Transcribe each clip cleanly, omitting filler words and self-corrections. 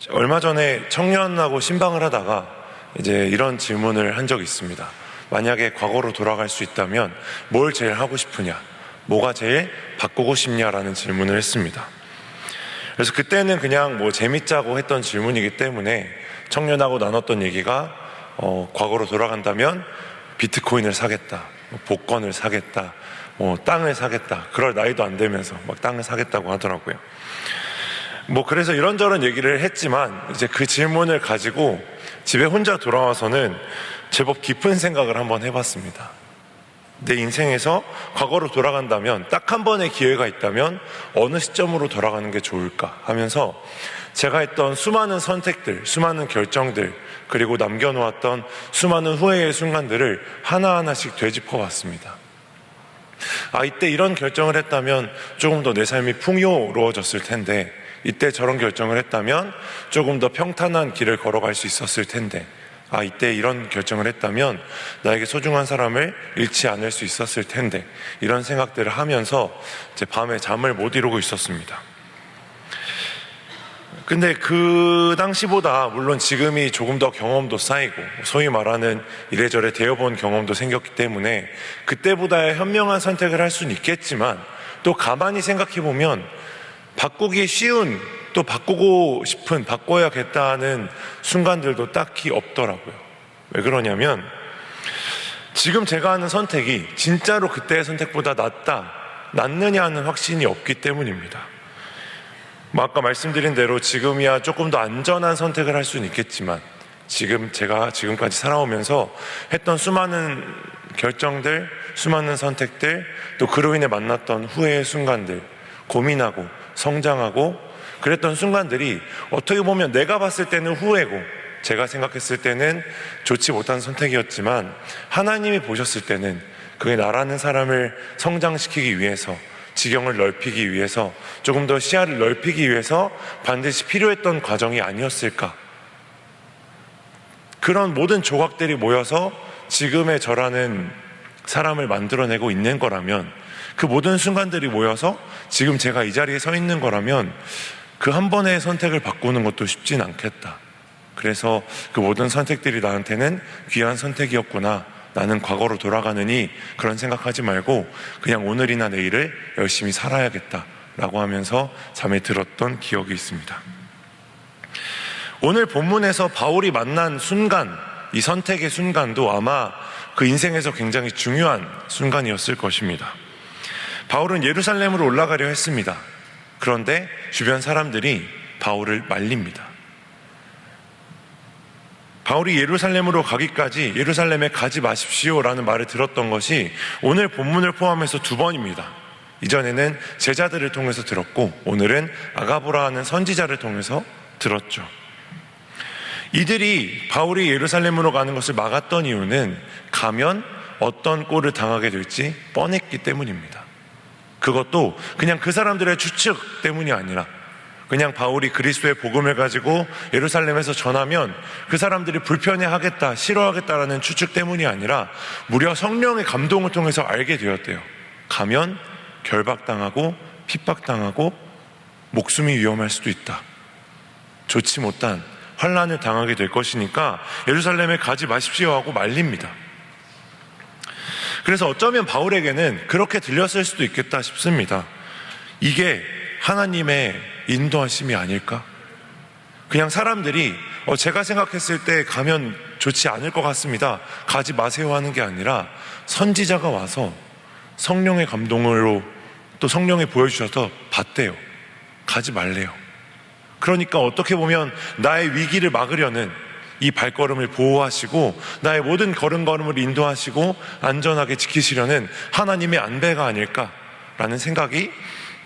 얼마 전에 청년하고 신방을 하다가 이제 이런 질문을 한 적이 있습니다. 만약에 과거로 돌아갈 수 있다면 뭘 제일 하고 싶으냐? 뭐가 제일 바꾸고 싶냐라는 질문을 했습니다. 그래서 그때는 그냥 뭐 재밌자고 했던 질문이기 때문에 청년하고 나눴던 얘기가 과거로 돌아간다면 비트코인을 사겠다, 복권을 사겠다, 땅을 사겠다. 그럴 나이도 안 되면서 막 땅을 사겠다고 하더라고요. 그래서 이런저런 얘기를 했지만 이제 그 질문을 가지고 집에 혼자 돌아와서는 제법 깊은 생각을 한번 해봤습니다. 내 인생에서 과거로 돌아간다면, 딱 한 번의 기회가 있다면 어느 시점으로 돌아가는 게 좋을까 하면서 제가 했던 수많은 선택들, 수많은 결정들, 그리고 남겨놓았던 수많은 후회의 순간들을 하나하나씩 되짚어 봤습니다. 이때 이런 결정을 했다면 조금 더 내 삶이 풍요로워졌을 텐데, 이때 저런 결정을 했다면 조금 더 평탄한 길을 걸어갈 수 있었을 텐데, 이때 이런 결정을 했다면 나에게 소중한 사람을 잃지 않을 수 있었을 텐데, 이런 생각들을 하면서 제 밤에 잠을 못 이루고 있었습니다. 근데 그 당시보다 물론 지금이 조금 더 경험도 쌓이고 소위 말하는 이래저래 대여본 경험도 생겼기 때문에 그때보다 현명한 선택을 할 수는 있겠지만, 또 가만히 생각해보면 바꾸기 쉬운, 또 바꾸고 싶은, 바꿔야겠다는 순간들도 딱히 없더라고요. 왜 그러냐면 지금 제가 하는 선택이 진짜로 그때의 선택보다 낫느냐 하는 확신이 없기 때문입니다. 아까 말씀드린 대로 지금이야 조금 더 안전한 선택을 할 수는 있겠지만, 제가 지금까지 살아오면서 했던 수많은 결정들, 수많은 선택들, 또 그로 인해 만났던 후회의 순간들, 고민하고 성장하고 그랬던 순간들이 어떻게 보면 내가 봤을 때는 후회고 제가 생각했을 때는 좋지 못한 선택이었지만, 하나님이 보셨을 때는 그게 나라는 사람을 성장시키기 위해서, 지경을 넓히기 위해서, 조금 더 시야를 넓히기 위해서 반드시 필요했던 과정이 아니었을까. 그런 모든 조각들이 모여서 지금의 저라는 사람을 만들어내고 있는 거라면, 그 모든 순간들이 모여서 지금 제가 이 자리에 서 있는 거라면 그 한 번의 선택을 바꾸는 것도 쉽진 않겠다. 그래서 그 모든 선택들이 나한테는 귀한 선택이었구나, 나는 과거로 돌아가느니 그런 생각하지 말고 그냥 오늘이나 내일을 열심히 살아야겠다라고 하면서 잠에 들었던 기억이 있습니다. 오늘 본문에서 바울이 만난 순간, 이 선택의 순간도 아마 그 인생에서 굉장히 중요한 순간이었을 것입니다. 바울은 예루살렘으로 올라가려 했습니다. 그런데 주변 사람들이 바울을 말립니다. 바울이 예루살렘으로 가기까지 예루살렘에 가지 마십시오라는 말을 들었던 것이 오늘 본문을 포함해서 2번입니다. 이전에는 제자들을 통해서 들었고, 오늘은 아가보라 하는 선지자를 통해서 들었죠. 이들이 바울이 예루살렘으로 가는 것을 막았던 이유는 가면 어떤 꼴을 당하게 될지 뻔했기 때문입니다. 그것도 그냥 그 사람들의 추측 때문이 아니라, 그냥 바울이 그리스도의 복음을 가지고 예루살렘에서 전하면 그 사람들이 불편해하겠다, 싫어하겠다라는 추측 때문이 아니라 무려 성령의 감동을 통해서 알게 되었대요. 가면 결박당하고 핍박당하고 목숨이 위험할 수도 있다, 좋지 못한 환난을 당하게 될 것이니까 예루살렘에 가지 마십시오 하고 말립니다. 그래서 어쩌면 바울에게는 그렇게 들렸을 수도 있겠다 싶습니다. 이게 하나님의 인도하심이 아닐까? 그냥 사람들이 제가 생각했을 때 가면 좋지 않을 것 같습니다, 가지 마세요 하는 게 아니라 선지자가 와서 성령의 감동으로 또 성령이 보여주셔서 봤대요. 가지 말래요. 그러니까 어떻게 보면 나의 위기를 막으려는, 이 발걸음을 보호하시고 나의 모든 걸음걸음을 인도하시고 안전하게 지키시려는 하나님의 안배가 아닐까라는 생각이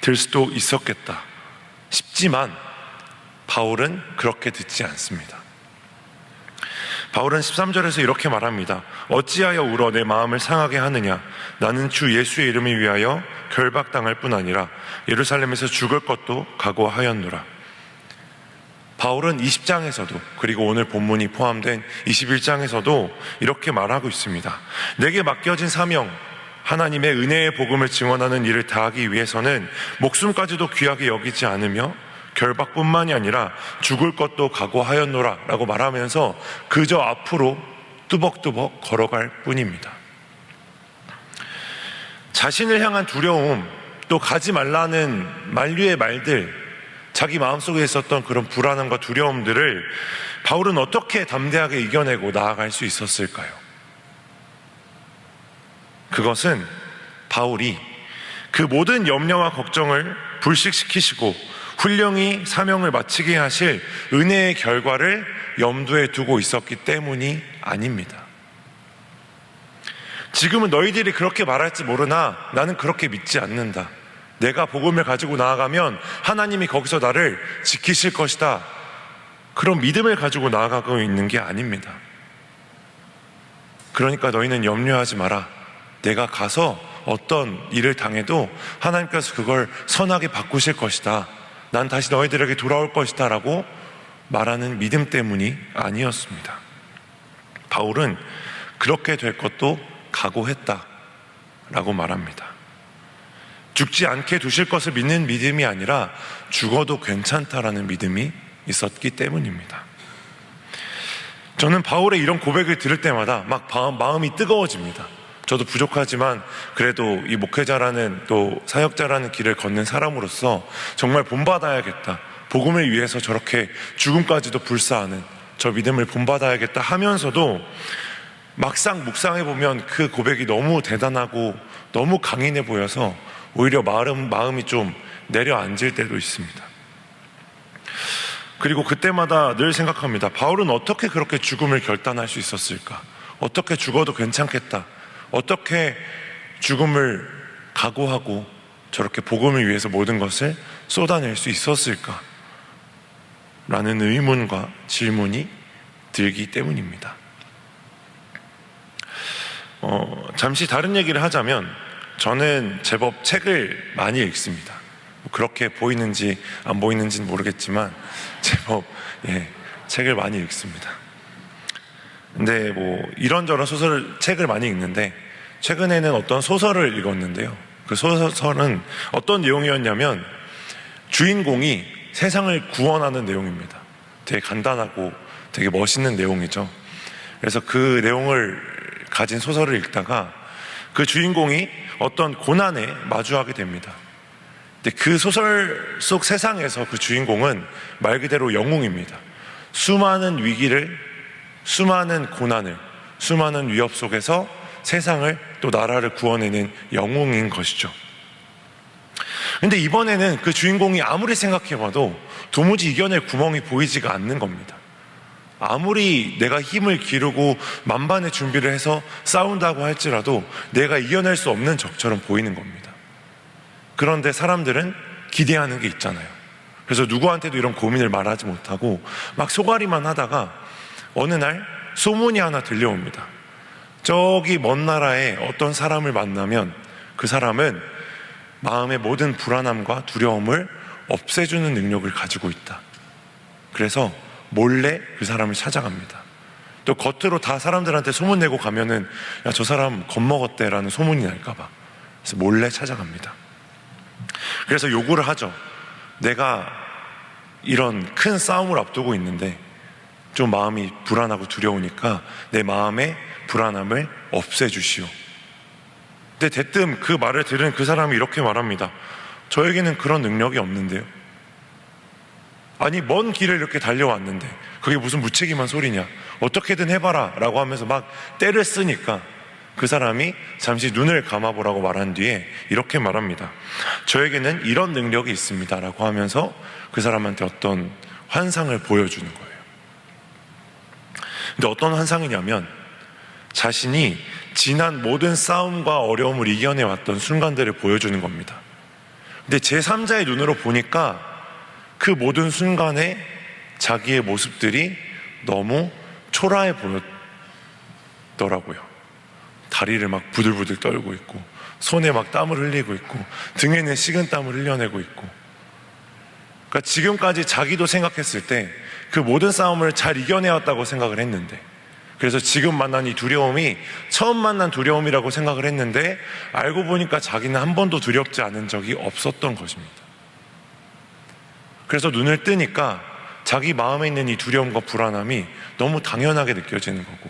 들 수도 있었겠다 싶지만, 바울은 그렇게 듣지 않습니다. 바울은 13절에서 이렇게 말합니다. 어찌하여 울어 내 마음을 상하게 하느냐? 나는 주 예수의 이름을 위하여 결박당할 뿐 아니라 예루살렘에서 죽을 것도 각오하였노라. 바울은 20장에서도, 그리고 오늘 본문이 포함된 21장에서도 이렇게 말하고 있습니다. 내게 맡겨진 사명, 하나님의 은혜의 복음을 증언하는 일을 다하기 위해서는 목숨까지도 귀하게 여기지 않으며 결박뿐만이 아니라 죽을 것도 각오하였노라 라고 말하면서 그저 앞으로 뚜벅뚜벅 걸어갈 뿐입니다. 자신을 향한 두려움, 또 가지 말라는 만류의 말들, 자기 마음속에 있었던 그런 불안함과 두려움들을 바울은 어떻게 담대하게 이겨내고 나아갈 수 있었을까요? 그것은 바울이 그 모든 염려와 걱정을 불식시키시고 훌륭히 사명을 마치게 하실 은혜의 결과를 염두에 두고 있었기 때문이 아닙니다. 지금은 너희들이 그렇게 말할지 모르나 나는 그렇게 믿지 않는다. 내가 복음을 가지고 나아가면 하나님이 거기서 나를 지키실 것이다. 그런 믿음을 가지고 나아가고 있는 게 아닙니다. 그러니까 너희는 염려하지 마라. 내가 가서 어떤 일을 당해도 하나님께서 그걸 선하게 바꾸실 것이다. 난 다시 너희들에게 돌아올 것이다 라고 말하는 믿음 때문이 아니었습니다. 바울은 그렇게 될 것도 각오했다 라고 말합니다. 죽지 않게 두실 것을 믿는 믿음이 아니라 죽어도 괜찮다라는 믿음이 있었기 때문입니다. 저는 바울의 이런 고백을 들을 때마다 막 마음이 뜨거워집니다. 저도 부족하지만 그래도 이 목회자라는 또 사역자라는 길을 걷는 사람으로서 정말 본받아야겠다. 복음을 위해서 저렇게 죽음까지도 불사하는 저 믿음을 본받아야겠다 하면서도 막상 묵상해보면 그 고백이 너무 대단하고 너무 강인해 보여서 오히려 마음이 좀 내려앉을 때도 있습니다. 그리고 그때마다 늘 생각합니다. 바울은 어떻게 그렇게 죽음을 결단할 수 있었을까? 어떻게 죽어도 괜찮겠다? 어떻게 죽음을 각오하고 저렇게 복음을 위해서 모든 것을 쏟아낼 수 있었을까? 라는 의문과 질문이 들기 때문입니다. 잠시 다른 얘기를 하자면 저는 제법 책을 많이 읽습니다. 그렇게 보이는지 안 보이는지는 모르겠지만 제법 책을 많이 읽습니다. 근데 이런저런 책을 많이 읽는데 최근에는 어떤 소설을 읽었는데요. 그 소설은 어떤 내용이었냐면 주인공이 세상을 구원하는 내용입니다. 되게 간단하고 되게 멋있는 내용이죠. 그래서 그 내용을 가진 소설을 읽다가 그 주인공이 어떤 고난에 마주하게 됩니다. 근데 그 소설 속 세상에서 그 주인공은 말 그대로 영웅입니다. 수많은 위기를, 수많은 고난을, 수많은 위협 속에서 세상을 또 나라를 구원해낸 영웅인 것이죠. 근데 이번에는 그 주인공이 아무리 생각해봐도 도무지 이겨낼 구멍이 보이지가 않는 겁니다. 아무리 내가 힘을 기르고 만반의 준비를 해서 싸운다고 할지라도 내가 이겨낼 수 없는 적처럼 보이는 겁니다. 그런데 사람들은 기대하는 게 있잖아요. 그래서 누구한테도 이런 고민을 말하지 못하고 막 소가리만 하다가 어느 날 소문이 하나 들려옵니다. 저기 먼 나라에 어떤 사람을 만나면 그 사람은 마음의 모든 불안함과 두려움을 없애주는 능력을 가지고 있다. 그래서 몰래 그 사람을 찾아갑니다. 또 겉으로 다 사람들한테 소문내고 가면은 야, 저 사람 겁먹었대 라는 소문이 날까봐. 그래서 몰래 찾아갑니다. 그래서 요구를 하죠. 내가 이런 큰 싸움을 앞두고 있는데 좀 마음이 불안하고 두려우니까 내 마음의 불안함을 없애주시오. 근데 대뜸 그 말을 들은 그 사람이 이렇게 말합니다. 저에게는 그런 능력이 없는데요. 아니 먼 길을 이렇게 달려왔는데 그게 무슨 무책임한 소리냐, 어떻게든 해봐라 라고 하면서 막 떼를 쓰니까 그 사람이 잠시 눈을 감아보라고 말한 뒤에 이렇게 말합니다. 저에게는 이런 능력이 있습니다 라고 하면서 그 사람한테 어떤 환상을 보여주는 거예요. 근데 어떤 환상이냐면 자신이 지난 모든 싸움과 어려움을 이겨내왔던 순간들을 보여주는 겁니다. 근데 제3자의 눈으로 보니까 그 모든 순간에 자기의 모습들이 너무 초라해 보였더라고요. 다리를 막 부들부들 떨고 있고 손에 막 땀을 흘리고 있고 등에는 식은땀을 흘려내고 있고, 그러니까 지금까지 자기도 생각했을 때 그 모든 싸움을 잘 이겨내왔다고 생각을 했는데, 그래서 지금 만난 이 두려움이 처음 만난 두려움이라고 생각을 했는데 알고 보니까 자기는 한 번도 두렵지 않은 적이 없었던 것입니다. 그래서 눈을 뜨니까 자기 마음에 있는 이 두려움과 불안함이 너무 당연하게 느껴지는 거고,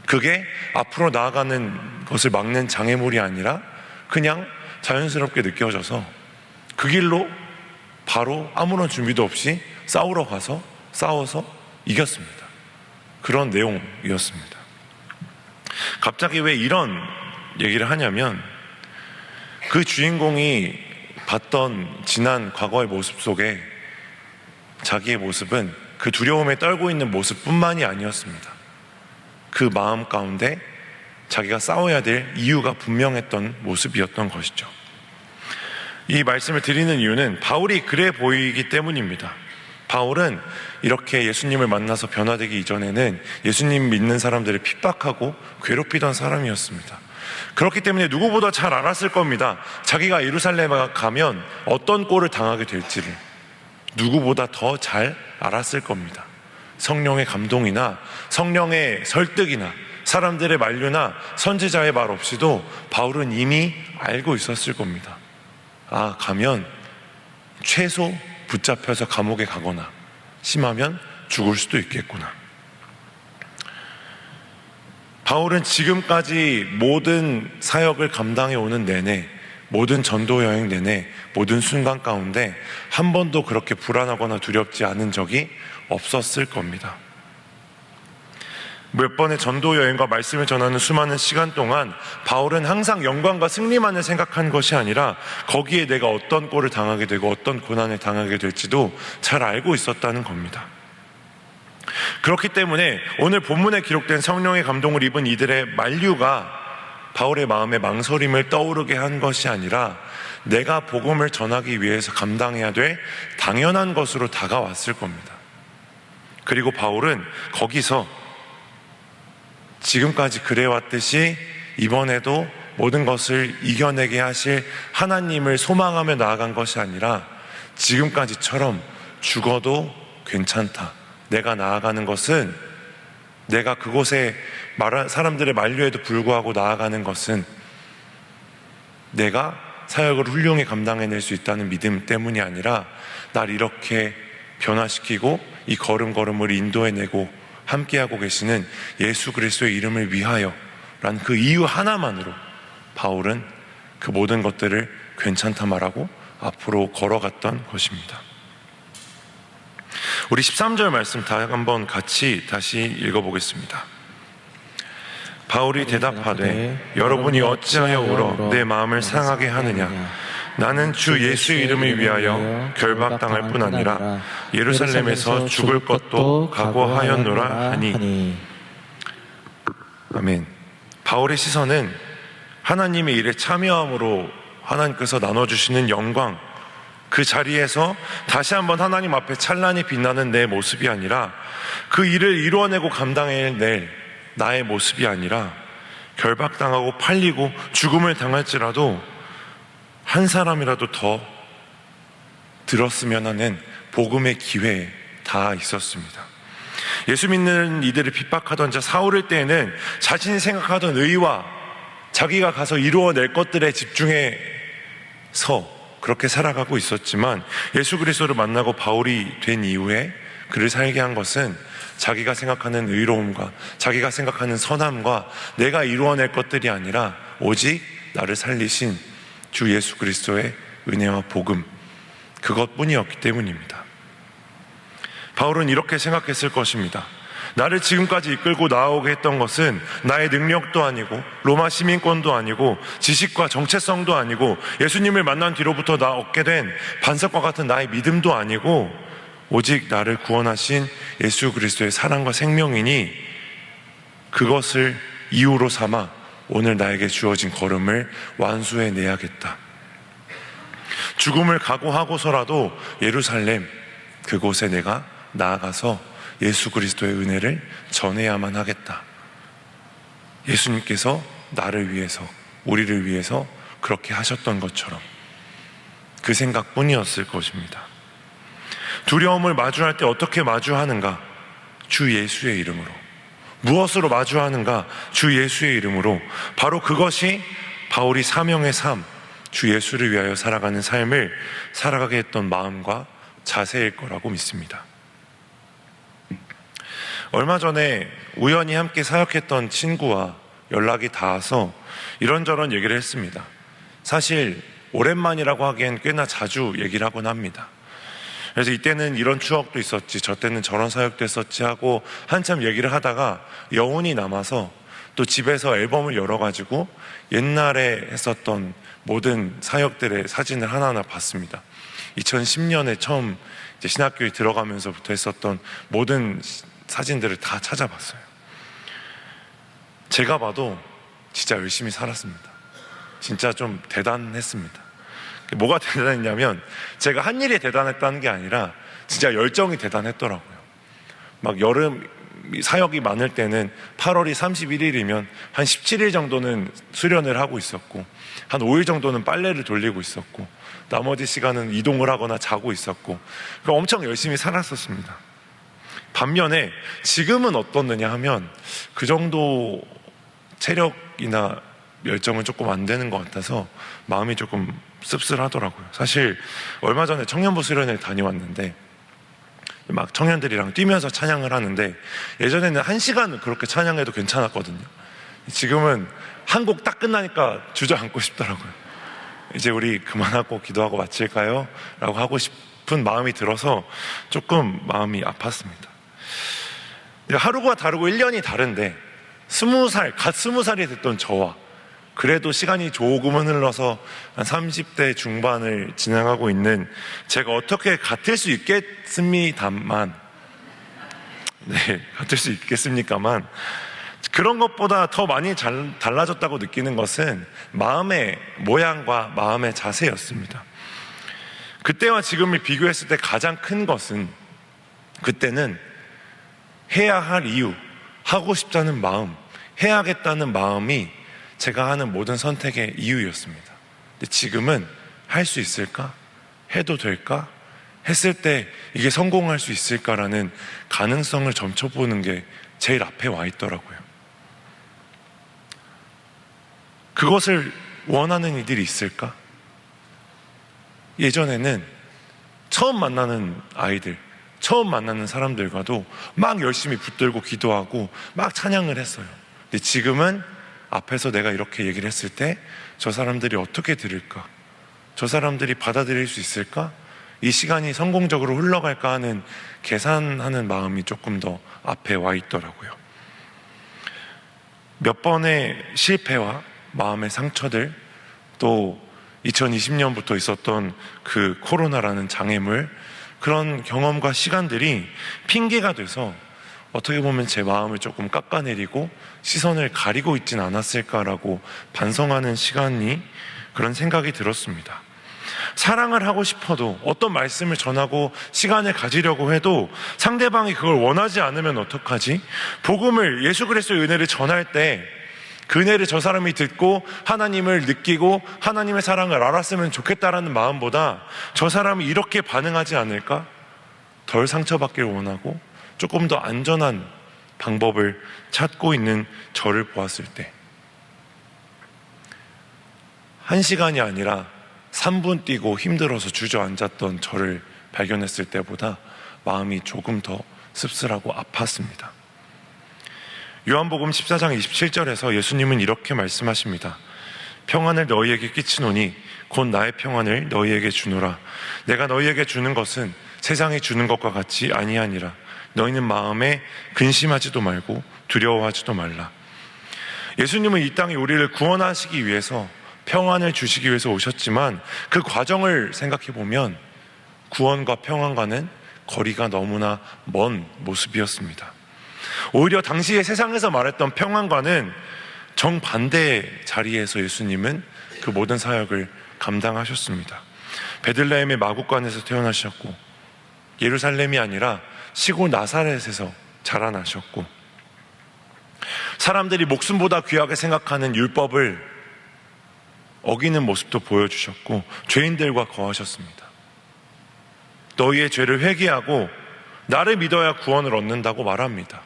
그게 앞으로 나아가는 것을 막는 장애물이 아니라 그냥 자연스럽게 느껴져서 그 길로 바로 아무런 준비도 없이 싸우러 가서 싸워서 이겼습니다. 그런 내용이었습니다. 갑자기 왜 이런 얘기를 하냐면, 그 주인공이 봤던 지난 과거의 모습 속에 자기의 모습은 그 두려움에 떨고 있는 모습뿐만이 아니었습니다. 그 마음 가운데 자기가 싸워야 될 이유가 분명했던 모습이었던 것이죠. 이 말씀을 드리는 이유는 바울이 그래 보이기 때문입니다. 바울은 이렇게 예수님을 만나서 변화되기 이전에는 예수님 믿는 사람들을 핍박하고 괴롭히던 사람이었습니다. 그렇기 때문에 누구보다 잘 알았을 겁니다. 자기가 예루살렘에 가면 어떤 꼴을 당하게 될지를 누구보다 더 잘 알았을 겁니다. 성령의 감동이나 성령의 설득이나 사람들의 만류나 선지자의 말 없이도 바울은 이미 알고 있었을 겁니다. 아, 가면 최소 붙잡혀서 감옥에 가거나 심하면 죽을 수도 있겠구나. 바울은 지금까지 모든 사역을 감당해 오는 내내, 모든 전도 여행 내내, 모든 순간 가운데 한 번도 그렇게 불안하거나 두렵지 않은 적이 없었을 겁니다. 몇 번의 전도 여행과 말씀을 전하는 수많은 시간 동안 바울은 항상 영광과 승리만을 생각한 것이 아니라 거기에 내가 어떤 꼴을 당하게 되고 어떤 고난을 당하게 될지도 잘 알고 있었다는 겁니다. 그렇기 때문에 오늘 본문에 기록된 성령의 감동을 입은 이들의 만류가 바울의 마음에 망설임을 떠오르게 한 것이 아니라 내가 복음을 전하기 위해서 감당해야 될 당연한 것으로 다가왔을 겁니다. 그리고 바울은 거기서 지금까지 그래왔듯이 이번에도 모든 것을 이겨내게 하실 하나님을 소망하며 나아간 것이 아니라 지금까지처럼 죽어도 괜찮다. 내가 나아가는 것은, 내가 그곳에 사람들의 만류에도 불구하고 나아가는 것은 내가 사역을 훌륭히 감당해낼 수 있다는 믿음 때문이 아니라 날 이렇게 변화시키고 이 걸음걸음을 인도해내고 함께하고 계시는 예수 그리스도의 이름을 위하여 라는 그 이유 하나만으로 바울은 그 모든 것들을 괜찮다 말하고 앞으로 걸어갔던 것입니다. 우리 13절 말씀 한번 같이 다시 읽어보겠습니다. 바울이 대답하되 여러분이 어찌하여 울어 내 마음을 상하게 하느냐. 나는 주 예수의 이름을 위하여 결박당할 뿐 아니라 예루살렘에서 죽을 것도 각오하였노라 하니. 아멘. 바울의 시선은 하나님의 일에 참여함으로 하나님께서 나눠주시는 영광, 그 자리에서 다시 한번 하나님 앞에 찬란히 빛나는 내 모습이 아니라 그 일을 이루어내고 감당해낼 나의 모습이 아니라 결박당하고 팔리고 죽음을 당할지라도 한 사람이라도 더 들었으면 하는 복음의 기회에 다 있었습니다. 예수 믿는 이들을 핍박하던 자 사울일 때에는 자신이 생각하던 의와 자기가 가서 이루어낼 것들에 집중해서 그렇게 살아가고 있었지만 예수 그리스도를 만나고 바울이 된 이후에 그를 살게 한 것은 자기가 생각하는 의로움과 자기가 생각하는 선함과 내가 이루어낼 것들이 아니라 오직 나를 살리신 주 예수 그리스도의 은혜와 복음, 그것뿐이었기 때문입니다. 바울은 이렇게 생각했을 것입니다. 나를 지금까지 이끌고 나아오게 했던 것은 나의 능력도 아니고 로마 시민권도 아니고 지식과 정체성도 아니고 예수님을 만난 뒤로부터 나 얻게 된 반석과 같은 나의 믿음도 아니고 오직 나를 구원하신 예수 그리스도의 사랑과 생명이니 그것을 이유로 삼아 오늘 나에게 주어진 걸음을 완수해내야겠다. 죽음을 각오하고서라도 예루살렘 그곳에 내가 나아가서 예수 그리스도의 은혜를 전해야만 하겠다. 예수님께서 나를 위해서, 우리를 위해서 그렇게 하셨던 것처럼 그 생각뿐이었을 것입니다. 두려움을 마주할 때 어떻게 마주하는가? 주 예수의 이름으로. 무엇으로 마주하는가? 주 예수의 이름으로. 바로 그것이 바울이 사명의 삶, 주 예수를 위하여 살아가는 삶을 살아가게 했던 마음과 자세일 거라고 믿습니다. 얼마 전에 우연히 함께 사역했던 친구와 연락이 닿아서 이런저런 얘기를 했습니다. 사실 오랜만이라고 하기엔 꽤나 자주 얘기를 하곤 합니다. 그래서 이때는 이런 추억도 있었지, 저 때는 저런 사역도 했었지 하고 한참 얘기를 하다가 여운이 남아서 또 집에서 앨범을 열어가지고 옛날에 했었던 모든 사역들의 사진을 하나하나 봤습니다. 2010년에 처음 이제 신학교에 들어가면서부터 했었던 모든 사진들을 다 찾아봤어요. 제가 봐도 진짜 열심히 살았습니다. 진짜 좀 대단했습니다. 뭐가 대단했냐면 제가 한 일이 대단했다는 게 아니라 진짜 열정이 대단했더라고요. 막 여름 사역이 많을 때는 8월이 31일이면 한 17일 정도는 수련을 하고 있었고 한 5일 정도는 빨래를 돌리고 있었고 나머지 시간은 이동을 하거나 자고 있었고 엄청 열심히 살았었습니다. 반면에 지금은 어떻느냐 하면 그 정도 체력이나 열정은 조금 안 되는 것 같아서 마음이 조금 씁쓸하더라고요. 사실 얼마 전에 청년부 수련회 다녀왔는데 막 청년들이랑 뛰면서 찬양을 하는데 예전에는 1시간 그렇게 찬양해도 괜찮았거든요. 지금은 한 곡 딱 끝나니까 주저앉고 싶더라고요. 이제 우리 그만하고 기도하고 마칠까요? 라고 하고 싶은 마음이 들어서 조금 마음이 아팠습니다. 하루가 다르고 1년이 다른데 20살, 갓 20살이 됐던 저와 그래도 시간이 조금은 흘러서 한 30대 중반을 진행하고 있는 제가 어떻게 같을 수 있겠습니다만, 같을 수 있겠습니까만, 그런 것보다 더 많이 달라졌다고 느끼는 것은 마음의 모양과 마음의 자세였습니다. 그때와 지금을 비교했을 때 가장 큰 것은 그때는 해야 할 이유, 하고 싶다는 마음, 해야겠다는 마음이 제가 하는 모든 선택의 이유였습니다. 근데 지금은 할 수 있을까? 해도 될까? 했을 때 이게 성공할 수 있을까라는 가능성을 점쳐보는 게 제일 앞에 와 있더라고요. 그것을 원하는 이들이 있을까? 예전에는 처음 만나는 아이들, 처음 만나는 사람들과도 막 열심히 붙들고 기도하고 막 찬양을 했어요. 근데 지금은 앞에서 내가 이렇게 얘기를 했을 때 저 사람들이 어떻게 들을까? 저 사람들이 받아들일 수 있을까? 이 시간이 성공적으로 흘러갈까 하는 계산하는 마음이 조금 더 앞에 와 있더라고요. 몇 번의 실패와 마음의 상처들, 또 2020년부터 있었던 그 코로나라는 장애물, 그런 경험과 시간들이 핑계가 돼서 어떻게 보면 제 마음을 조금 깎아내리고 시선을 가리고 있진 않았을까라고 반성하는 시간이, 그런 생각이 들었습니다. 사랑을 하고 싶어도, 어떤 말씀을 전하고 시간을 가지려고 해도 상대방이 그걸 원하지 않으면 어떡하지? 복음을, 예수 그리스도의 은혜를 전할 때 그 은혜를 저 사람이 듣고 하나님을 느끼고 하나님의 사랑을 알았으면 좋겠다라는 마음보다 저 사람이 이렇게 반응하지 않을까? 덜 상처받길 원하고 조금 더 안전한 방법을 찾고 있는 저를 보았을 때, 1시간이 아니라 3분 뛰고 힘들어서 주저앉았던 저를 발견했을 때보다 마음이 조금 더 씁쓸하고 아팠습니다. 요한복음 14장 27절에서 예수님은 이렇게 말씀하십니다. 평안을 너희에게 끼치노니 곧 나의 평안을 너희에게 주노라. 내가 너희에게 주는 것은 세상이 주는 것과 같이 아니하니라. 너희는 마음에 근심하지도 말고 두려워하지도 말라. 예수님은 이 땅에 우리를 구원하시기 위해서, 평안을 주시기 위해서 오셨지만 그 과정을 생각해 보면 구원과 평안과는 거리가 너무나 먼 모습이었습니다. 오히려 당시에 세상에서 말했던 평안과는 정반대의 자리에서 예수님은 그 모든 사역을 감당하셨습니다. 베들레헴의 마구간에서 태어나셨고, 예루살렘이 아니라 시골 나사렛에서 자라나셨고, 사람들이 목숨보다 귀하게 생각하는 율법을 어기는 모습도 보여주셨고, 죄인들과 거하셨습니다. 너희의 죄를 회개하고 나를 믿어야 구원을 얻는다고 말합니다.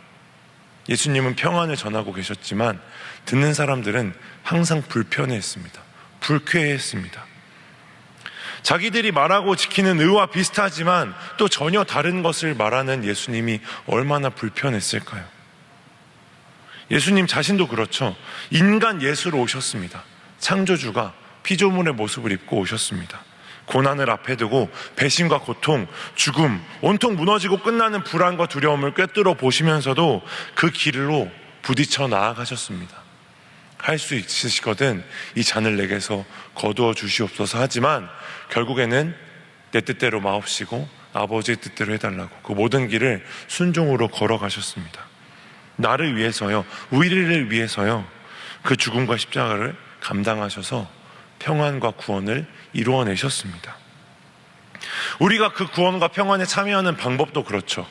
예수님은 평안을 전하고 계셨지만 듣는 사람들은 항상 불편해했습니다. 불쾌해했습니다. 자기들이 말하고 지키는 의와 비슷하지만 또 전혀 다른 것을 말하는 예수님이 얼마나 불편했을까요? 예수님 자신도 그렇죠. 인간 예수로 오셨습니다. 창조주가 피조물의 모습을 입고 오셨습니다. 고난을 앞에 두고 배신과 고통, 죽음, 온통 무너지고 끝나는 불안과 두려움을 꿰뚫어 보시면서도 그 길로 부딪혀 나아가셨습니다. 할 수 있으시거든 이 잔을 내게서 거두어 주시옵소서 하지만 결국에는 내 뜻대로 마옵시고 아버지의 뜻대로 해달라고 그 모든 길을 순종으로 걸어가셨습니다. 나를 위해서요, 우리를 위해서요, 그 죽음과 십자가를 감당하셔서 평안과 구원을 이루어내셨습니다. 우리가 그 구원과 평안에 참여하는 방법도 그렇죠.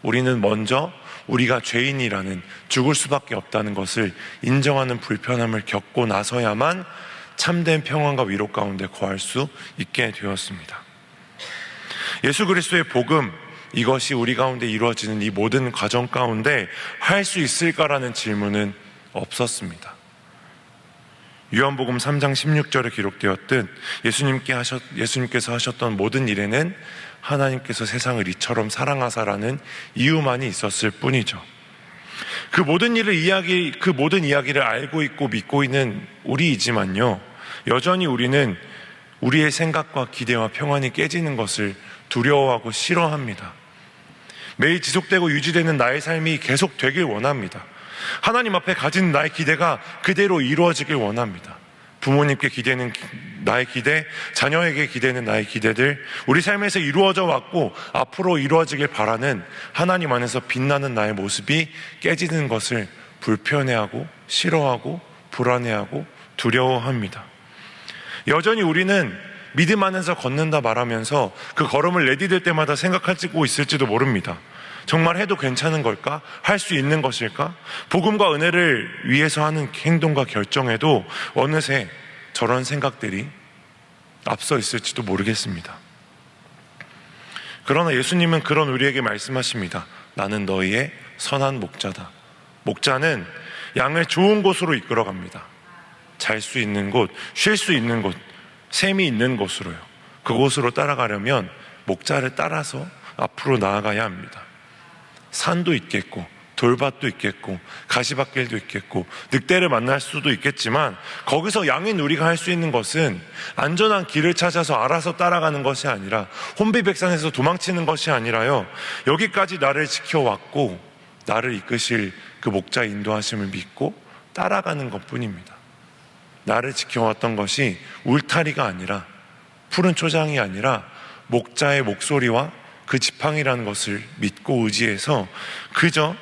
우리는 먼저 우리가 죄인이라는, 죽을 수밖에 없다는 것을 인정하는 불편함을 겪고 나서야만 참된 평안과 위로 가운데 거할 수 있게 되었습니다. 예수 그리스도의 복음, 이것이 우리 가운데 이루어지는 이 모든 과정 가운데 할 수 있을까라는 질문은 없었습니다. 요한복음 3장 16절에 기록되었듯 예수님께서 하셨던 모든 일에는 하나님께서 세상을 이처럼 사랑하사라는 이유만이 있었을 뿐이죠. 그 모든 이야기를 알고 있고 믿고 있는 우리이지만요, 여전히 우리는 우리의 생각과 기대와 평안이 깨지는 것을 두려워하고 싫어합니다. 매일 지속되고 유지되는 나의 삶이 계속 되길 원합니다. 하나님 앞에 가진 나의 기대가 그대로 이루어지길 원합니다. 부모님께 기대는 나의 기대, 자녀에게 기대는 나의 기대들, 우리 삶에서 이루어져 왔고 앞으로 이루어지길 바라는 하나님 안에서 빛나는 나의 모습이 깨지는 것을 불편해하고 싫어하고 불안해하고 두려워합니다. 여전히 우리는 믿음 안에서 걷는다 말하면서 그 걸음을 내디딜 때마다 생각하고 있을지도 모릅니다. 정말 해도 괜찮은 걸까? 할 수 있는 것일까? 복음과 은혜를 위해서 하는 행동과 결정에도 어느새 저런 생각들이 앞서 있을지도 모르겠습니다. 그러나 예수님은 그런 우리에게 말씀하십니다. 나는 너희의 선한 목자다. 목자는 양을 좋은 곳으로 이끌어갑니다. 잘 수 있는 곳, 쉴 수 있는 곳, 샘이 있는 곳으로요. 그곳으로 따라가려면 목자를 따라서 앞으로 나아가야 합니다. 산도 있겠고 돌밭도 있겠고 가시밭길도 있겠고 늑대를 만날 수도 있겠지만 거기서 양인 우리가 할 수 있는 것은 안전한 길을 찾아서 알아서 따라가는 것이 아니라 혼비백산에서 도망치는 것이 아니라요, 여기까지 나를 지켜왔고 나를 이끄실 그 목자의 인도하심을 믿고 따라가는 것뿐입니다. 나를 지켜왔던 것이 울타리가 아니라, 푸른 초장이 아니라 목자의 목소리와 그 지팡이라는 것을 믿고 의지해서 그저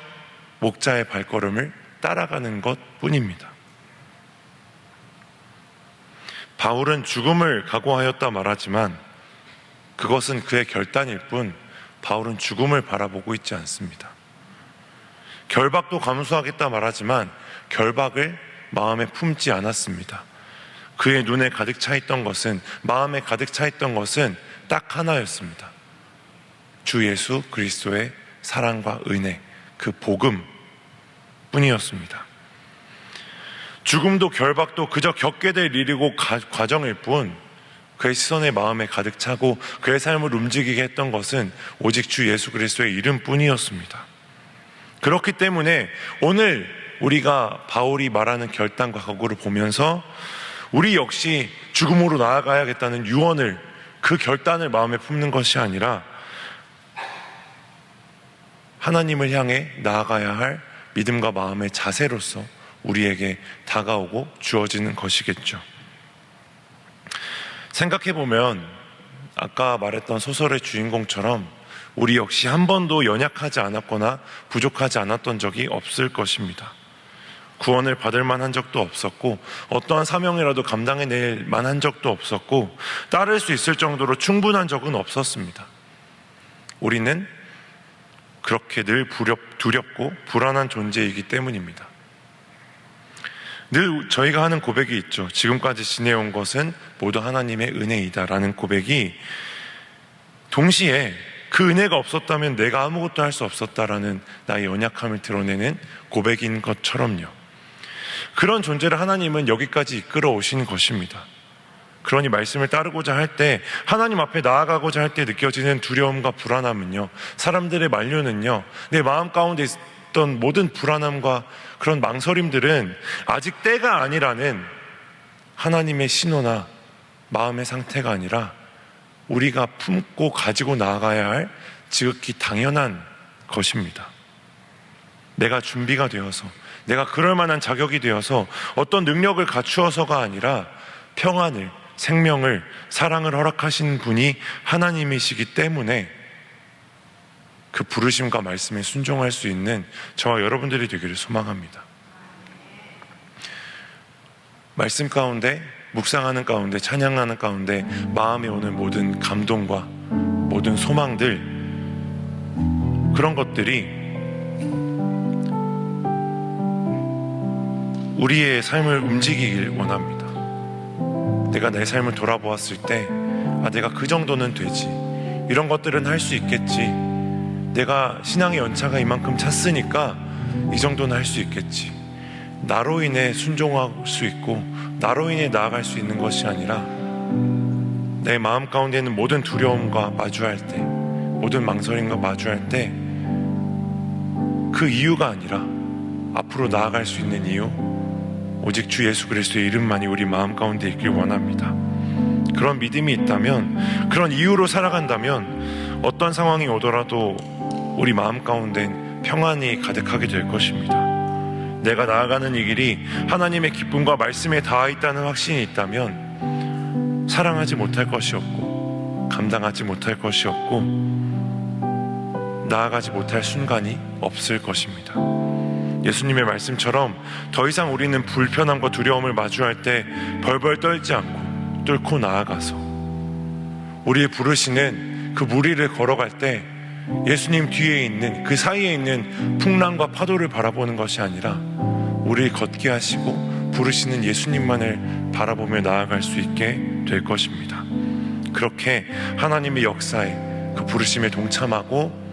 목자의 발걸음을 따라가는 것뿐입니다. 바울은 죽음을 각오하였다 말하지만 그것은 그의 결단일 뿐 바울은 죽음을 바라보고 있지 않습니다. 결박도 감수하겠다 말하지만 결박을 마음에 품지 않았습니다. 그의 눈에 가득 차 있던 것은, 마음에 가득 차 있던 것은 딱 하나였습니다. 주 예수 그리스도의 사랑과 은혜, 그 복음 뿐이었습니다. 죽음도 결박도 그저 겪게 될 일이고 과정일 뿐 그의 시선에 마음에 가득 차고 그의 삶을 움직이게 했던 것은 오직 주 예수 그리스도의 이름 뿐이었습니다. 그렇기 때문에 오늘 우리가 바울이 말하는 결단과 각오를 보면서 우리 역시 죽음으로 나아가야겠다는 유언을, 그 결단을 마음에 품는 것이 아니라 하나님을 향해 나아가야 할 믿음과 마음의 자세로서 우리에게 다가오고 주어지는 것이겠죠. 생각해보면 아까 말했던 소설의 주인공처럼 우리 역시 한 번도 연약하지 않았거나 부족하지 않았던 적이 없을 것입니다. 구원을 받을 만한 적도 없었고 어떠한 사명이라도 감당해낼 만한 적도 없었고 따를 수 있을 정도로 충분한 적은 없었습니다. 우리는 그렇게 늘 두렵고 불안한 존재이기 때문입니다. 늘 저희가 하는 고백이 있죠. 지금까지 지내온 것은 모두 하나님의 은혜이다라는 고백이 동시에 그 은혜가 없었다면 내가 아무것도 할 수 없었다라는 나의 연약함을 드러내는 고백인 것처럼요. 그런 존재를 하나님은 여기까지 이끌어 오신 것입니다. 그러니 말씀을 따르고자 할 때, 하나님 앞에 나아가고자 할 때 느껴지는 두려움과 불안함은요, 사람들의 만류는요, 내 마음 가운데 있던 모든 불안함과 그런 망설임들은 아직 때가 아니라는 하나님의 신호나 마음의 상태가 아니라 우리가 품고 가지고 나아가야 할 지극히 당연한 것입니다. 내가 준비가 되어서, 내가 그럴 만한 자격이 되어서 어떤 능력을 갖추어서가 아니라 평안을, 생명을, 사랑을 허락하신 분이 하나님이시기 때문에 그 부르심과 말씀에 순종할 수 있는 저와 여러분들이 되기를 소망합니다. 말씀 가운데, 묵상하는 가운데, 찬양하는 가운데 마음에 오는 모든 감동과 모든 소망들, 그런 것들이 우리의 삶을 움직이길 원합니다. 내가 내 삶을 돌아보았을 때, 내가 그 정도는 되지, 이런 것들은 할 수 있겠지, 내가 신앙의 연차가 이만큼 찼으니까 이 정도는 할 수 있겠지, 나로 인해 순종할 수 있고 나로 인해 나아갈 수 있는 것이 아니라 내 마음 가운데 있는 모든 두려움과 마주할 때, 모든 망설임과 마주할 때 그 이유가 아니라 앞으로 나아갈 수 있는 이유, 오직 주 예수 그리스도의 이름만이 우리 마음 가운데 있길 원합니다. 그런 믿음이 있다면, 그런 이유로 살아간다면 어떤 상황이 오더라도 우리 마음 가운데는 평안이 가득하게 될 것입니다. 내가 나아가는 이 길이 하나님의 기쁨과 말씀에 닿아 있다는 확신이 있다면 사랑하지 못할 것이 없고 감당하지 못할 것이 없고 나아가지 못할 순간이 없을 것입니다. 예수님의 말씀처럼 더 이상 우리는 불편함과 두려움을 마주할 때 벌벌 떨지 않고 뚫고 나아가서 우리의 부르시는 그 무리를 걸어갈 때 예수님 뒤에 있는, 그 사이에 있는 풍랑과 파도를 바라보는 것이 아니라 우리를 걷게 하시고 부르시는 예수님만을 바라보며 나아갈 수 있게 될 것입니다. 그렇게 하나님의 역사에 그 부르심에 동참하고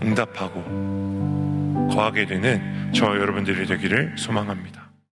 응답하고 거하게 되는 저와 여러분들이 되기를 소망합니다.